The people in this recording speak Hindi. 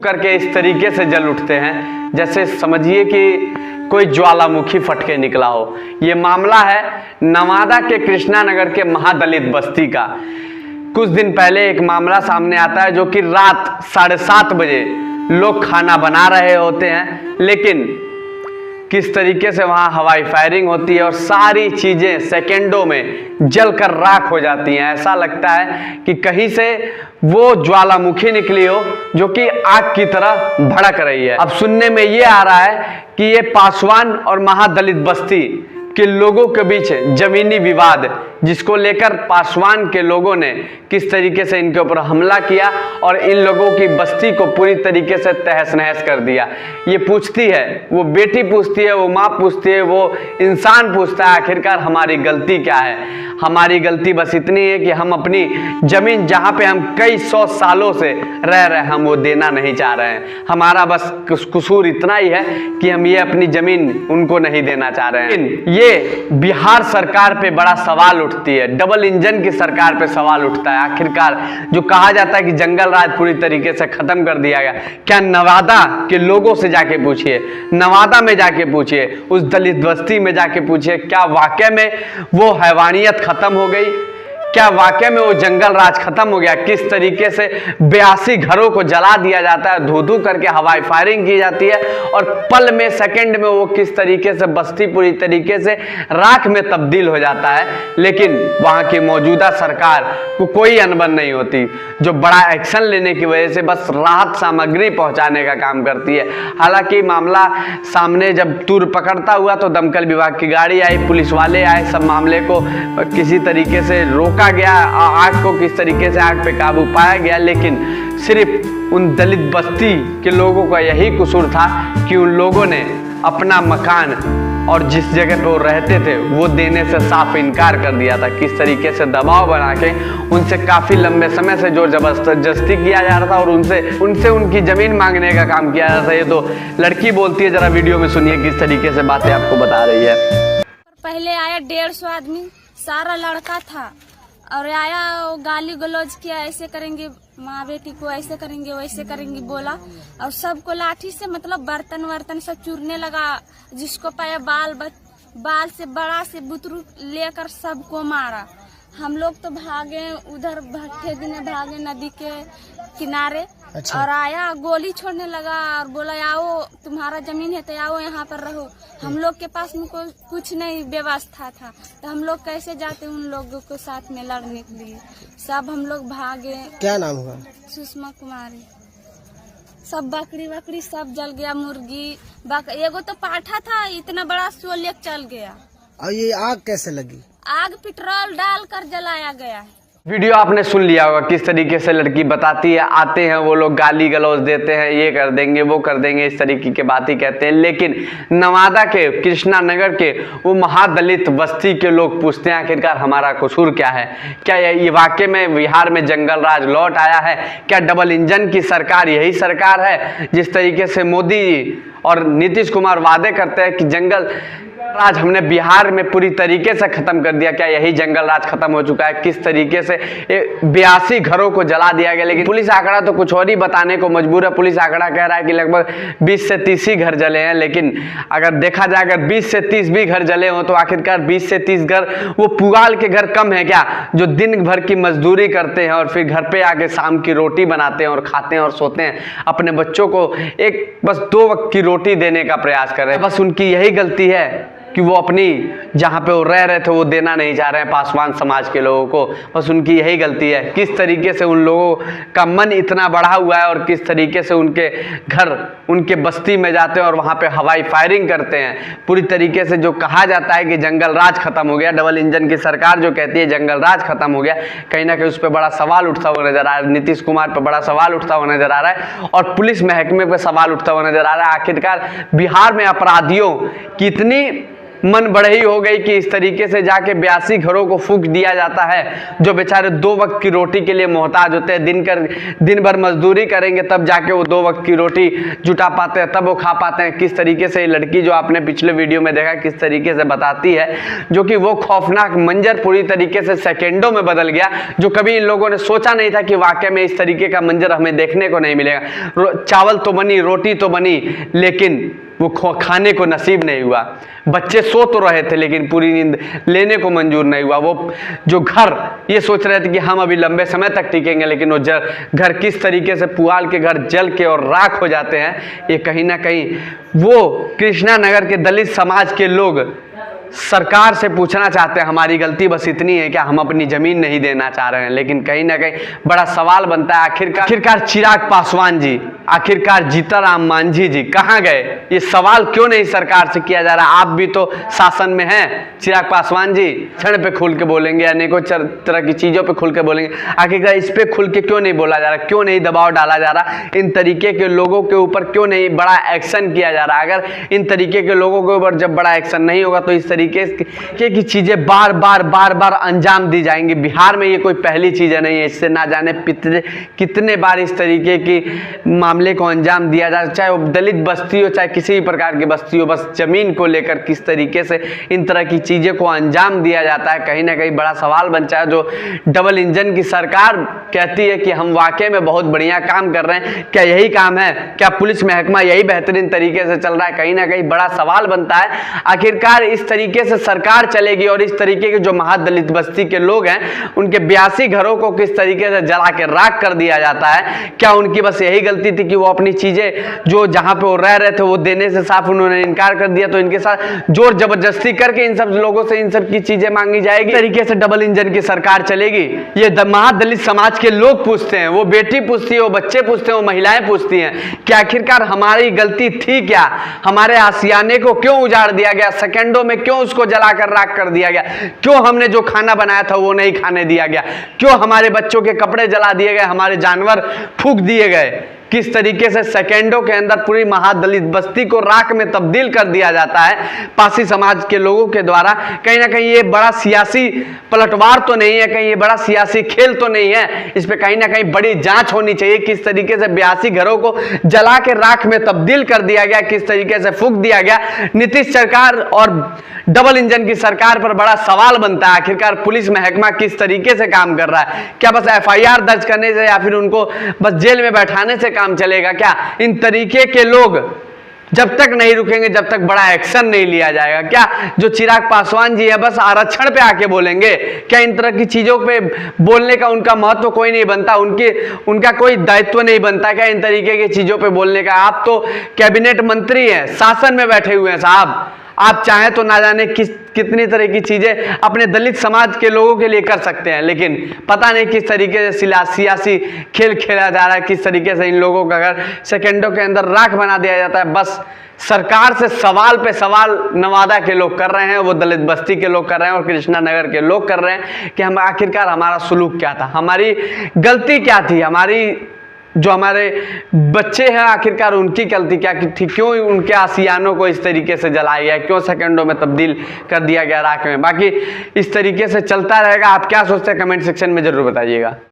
करके इस तरीके से जल उठते हैं जैसे समझिए कि कोई ज्वालामुखी फटके निकला हो। ये मामला है नवादा के कृष्णा नगर के महादलित बस्ती का। कुछ दिन पहले एक मामला सामने आता है जो कि रात 7:30 बजे लोग खाना बना रहे होते हैं, लेकिन किस तरीके से वहाँ हवाई फायरिंग होती है और सारी चीज़ें सेकेंडों में जलकर राख हो जाती हैं। ऐसा लगता है कि कहीं से वो ज्वालामुखी निकली हो जो कि आग की तरह भड़क रही है। अब सुनने में ये आ रहा है कि ये पासवान और महादलित बस्ती के लोगों के बीच जमीनी विवाद, जिसको लेकर पासवान के लोगों ने किस तरीके से इनके ऊपर हमला किया और इन लोगों की बस्ती को पूरी तरीके से तहस नहस कर दिया। ये पूछती है, वो बेटी पूछती है, वो माँ पूछती है, वो इंसान पूछता है आखिरकार हमारी गलती क्या है। हमारी गलती बस इतनी है कि हम अपनी जमीन जहाँ पे हम कई 100 सालों से रह रहे हैं हम वो देना नहीं चाह रहे हैं। हमारा बस कसूर इतना ही है कि हम ये अपनी जमीन उनको नहीं देना चाह रहे हैं। लेकिन ये बिहार सरकार पे बड़ा सवाल उठती है, डबल इंजन की सरकार पे सवाल उठता है। आखिरकार जो कहा जाता है कि जंगल राज पूरी तरीके से खत्म कर दिया गया, क्या नवादा के लोगों से जाके पूछिए, नवादा में जाके पूछिए, उस दलित बस्ती में जाके पूछिए, क्या वाकई में वो हैवानियत खत्म हो गई? क्या वाकई में वो जंगल राज खत्म हो गया? किस तरीके से 82 घरों को जला दिया जाता है, धू धू करके हवाई फायरिंग की जाती है और पल में सेकंड में वो किस तरीके से बस्ती पूरी तरीके से राख में तब्दील हो जाता है। लेकिन वहाँ की मौजूदा सरकार को कोई अनबन नहीं होती, जो बड़ा एक्शन लेने की वजह से बस राहत सामग्री पहुँचाने का काम करती है। हालांकि मामला सामने जब तूर पकड़ता हुआ तो दमकल विभाग की गाड़ी आई, पुलिस वाले आए, सब मामले को किसी तरीके से रोका गया, आग को किस तरीके से आग पे काबू पाया गया। लेकिन सिर्फ उन दलित बस्ती के लोगों का यही कसूर था कि उन लोगों ने अपना मकान और जिस जगह पे वो रहते थे वो देने से साफ इनकार कर दिया था। किस तरीके से दबाव बना के उनसे काफी लंबे समय से जोर जबरदस्ती किया जा रहा था और उनसे उनकी जमीन मांगने का काम किया जा रहा था। ये तो लड़की बोलती है, जरा वीडियो में सुनिए किस तरीके से बातें आपको बता रही है। पहले आया 150 आदमी, सारा लड़का था और आया गाली गलौज किया, ऐसे करेंगे माँ बेटी को, ऐसे करेंगे वैसे करेंगे बोला और सबको लाठी से मतलब बर्तन वर्तन सब चूरने लगा। जिसको पाया बाल से बड़ा से बुतरू लेकर सबको मारा। हम लोग तो भागे उधर भट्टे दिन भागे नदी के किनारे। अच्छा। और आया गोली छोड़ने लगा और बोला आओ तुम्हारा जमीन है तो आओ यहाँ पर रहो। हम लोग के पास में कुछ नहीं व्यवस्था था तो हम लोग कैसे जाते उन लोगों के साथ में लड़ने के लिए। सब हम लोग भागे। क्या नाम हुआ? सुषमा कुमारी। सब बकरी वकरी सब जल गया, मुर्गी एगो तो पाठा था इतना बड़ा सो लेक चल गया। और ये आग कैसे लगी? आग पेट्रोल डालकर जलाया गया है। वीडियो आपने सुन लिया होगा किस तरीके से लड़की बताती है। आते हैं वो लोग गाली गलौज देते हैं, ये कर देंगे वो कर देंगे, इस तरीके की बातें कहते हैं। लेकिन नवादा के कृष्णा नगर के वो महादलित बस्ती के लोग पूछते हैं आखिरकार हमारा कसूर क्या है? क्या ये वाकई में बिहार में जंगल राज लौट आया है? क्या डबल इंजन की सरकार यही सरकार है? जिस तरीके से मोदी और नीतीश कुमार वादे करते हैं कि जंगल राज हमने बिहार में पूरी तरीके से खत्म कर दिया, क्या यही जंगल राज खत्म हो चुका है? किस तरीके से 82 घरों को जला दिया गया। लेकिन पुलिस आंकड़ा तो कुछ और ही बताने को मजबूर है। पुलिस आंकड़ा कह रहा है कि लगभग 20 से 30 ही घर जले हैं। लेकिन अगर देखा जाए अगर 20 से 30 भी घर जले हो तो आखिरकार 20 से 30 घर वो पुगाल के घर कम है क्या, जो दिन भर की मजदूरी करते हैं और फिर घर पे आके शाम की रोटी बनाते हैं और खाते हैं और सोते हैं, अपने बच्चों को एक बस 2 वक्त की रोटी देने का प्रयास कर रहे हैं। बस उनकी यही गलती है कि वो अपनी जहाँ पे वो रह रहे थे वो देना नहीं चाह रहे हैं पासवान समाज के लोगों को। बस उनकी यही गलती है। किस तरीके से उन लोगों का मन इतना बढ़ा हुआ है और किस तरीके से उनके घर उनके बस्ती में जाते हैं और वहाँ पे हवाई फायरिंग करते हैं। पूरी तरीके से जो कहा जाता है कि जंगल राज खत्म हो गया, डबल इंजन की सरकार जो कहती है जंगल राज खत्म हो गया, कहीं ना कहीं उस पर बड़ा सवाल उठता हुआ नजर आ रहा है। नीतीश कुमार पर बड़ा सवाल उठता हुआ नजर आ रहा है और पुलिस महकमे पर सवाल उठता हुआ नजर आ रहा है। आखिरकार बिहार में अपराधियों की इतनी मन बढ़ई हो गई कि इस तरीके से जाके 82 घरों को फूंक दिया जाता है, जो बेचारे 2 वक्त की रोटी के लिए मोहताज होते हैं। दिन भर मजदूरी करेंगे तब जाके वो 2 वक्त की रोटी जुटा पाते हैं, तब वो खा पाते हैं। किस तरीके से ये लड़की जो आपने पिछले वीडियो में देखा किस तरीके से बताती है, जो कि वो खौफनाक मंजर पूरी तरीके से सेकेंडों में बदल गया, जो कभी इन लोगों ने सोचा नहीं था कि वाकई में इस तरीके का मंजर हमें देखने को नहीं मिलेगा। चावल तो बनी, रोटी तो बनी, लेकिन वो खाने को नसीब नहीं हुआ। बच्चे सो तो रहे थे लेकिन पूरी नींद लेने को मंजूर नहीं हुआ। वो जो घर ये सोच रहे थे कि हम अभी लंबे समय तक टिकेंगे, लेकिन वो घर किस तरीके से पुआल के घर जल के और राख हो जाते हैं, ये कहीं ना कहीं वो कृष्णा नगर के दलित समाज के लोग सरकार से पूछना चाहते हैं। हमारी गलती बस इतनी है क्या हम अपनी जमीन नहीं देना चाह रहे हैं? लेकिन कहीं ना कहीं बड़ा सवाल बनता है, आखिरकार चिराग पासवान जी, आखिरकार जीतनराम मांझी जी कहाँ गए? ये सवाल क्यों नहीं सरकार से किया जा रहा? आप भी तो शासन में हैं। चिराग पासवान जी क्षण पे खुल के बोलेंगे, अनेकों तरह की चीजों पे खुल के बोलेंगे, आखिरकार इस पे खुल के क्यों नहीं बोला जा रहा? क्यों नहीं दबाव डाला जा रहा? इन तरीके के लोगों के ऊपर क्यों नहीं बड़ा एक्शन किया जा रहा? अगर इन तरीके के लोगों के ऊपर जब बड़ा एक्शन नहीं होगा तो इस तरीके की चीजें बार बार अंजाम दी जाएंगी। बिहार में ये कोई पहली चीज नहीं है, इससे ना जाने कितने बार इस तरीके की मामले को अंजाम दिया जाए, चाहे वो दलित बस्ती हो चाहे किसी भी प्रकार की बस्ती हो। बस जमीन को लेकर किस तरीके से इन तरह की चीजें को अंजाम दिया जाता है, कहीं ना कहीं बड़ा सवाल बनता है। जो डबल इंजन की सरकार कहती है कि हम वाकई में बहुत बढ़िया काम कर रहे हैं, क्या यही काम है? क्या पुलिस महकमा यही बेहतरीन तरीके से चल रहा है? कहीं ना कहीं बड़ा सवाल बनता है। आखिरकार इस तरीके से सरकार चलेगी और इस तरीके के जो महादलित बस्ती के लोग हैं उनके 82 घरों को किस तरीके से जला के राख कर दिया जाता है? क्या उनकी बस यही गलती थी कि वो अपनी चीजें जो जहां पे वो रह रहे थे वो देने से साफ उन्होंने इनकार कर दिया, तो इनके साथ जोर जबरदस्ती करके इन सब लोगों से इन सब की चीजें मांगी जाएगी? तरीके से डबल इंजन की सरकार चलेगी? ये महादलित समाज के लोग पूछते हैं, वो बेटी पूछती है, वो बच्चे पूछते हैं, वो महिलाएं पूछती हैं कि आखिरकार हमारी गलती थी क्या? हमारे आशियाने को क्यों उजाड़ दिया गया? सेकंडों में क्यों उसको जलाकर राख कर दिया गया? क्यों हमने जो खाना बनाया था वो नहीं खाने दिया गया? क्यों हमारे बच्चों के कपड़े जला दिए गए? हमारे जानवर फूंक दिए गए? किस तरीके से सेकेंडों के अंदर पूरी महादलित बस्ती को राख में तब्दील कर दिया जाता है पासी समाज के लोगों के द्वारा? कहीं ना कहीं ये बड़ा सियासी पलटवार तो नहीं है, कहीं ये बड़ा सियासी खेल तो नहीं है? इस पे कहीं ना कहीं बड़ी जांच होनी चाहिए। किस तरीके से 82 घरों को जला के राख में तब्दील कर दिया गया, किस तरीके से फूंक दिया गया? नीतीश सरकार और डबल इंजन की सरकार पर बड़ा सवाल बनता है। आखिरकार पुलिस महकमा किस तरीके से काम कर रहा है? क्या बस FIR दर्ज करने से या फिर उनको बस जेल में बैठाने से काम चलेगा क्या? इन तरीके के लोग जब तक नहीं रुकेंगे, जब तक बड़ा एक्शन नहीं लिया जाएगा, क्या जो चिराग पासवान जी है बस आरक्षण पे आके बोलेंगे? क्या इन तरह की चीजों पे बोलने का उनका महत्व कोई नहीं बनता? उनका कोई दायित्व नहीं बनता क्या इन तरीके की चीजों पे बोलने का? आप तो कैबिनेट मंत्री हैं, शासन में बैठे हुए हैं साहब। आप चाहें तो ना जाने कितनी तरह की चीजें अपने दलित समाज के लोगों के लिए कर सकते हैं, लेकिन पता नहीं किस तरीके से सियासी खेल खेला जा रहा है, किस तरीके से इन लोगों का अगर सेकंडों के अंदर राख बना दिया जाता है। बस सरकार से सवाल पे सवाल नवादा के लोग कर रहे हैं, वो दलित बस्ती के लोग कर रहे हैं और कृष्णा नगर के लोग कर रहे हैं कि हम आखिरकार हमारा सुलूक क्या था, हमारी गलती क्या थी, हमारी जो हमारे बच्चे हैं आखिरकार उनकी गलती क्या थी? क्यों उनके आशियानों को इस तरीके से जलाया गया? क्यों सेकंडों में तब्दील कर दिया गया राख में? बाकी इस तरीके से चलता रहेगा। आप क्या सोचते हैं कमेंट सेक्शन में जरूर बताइएगा।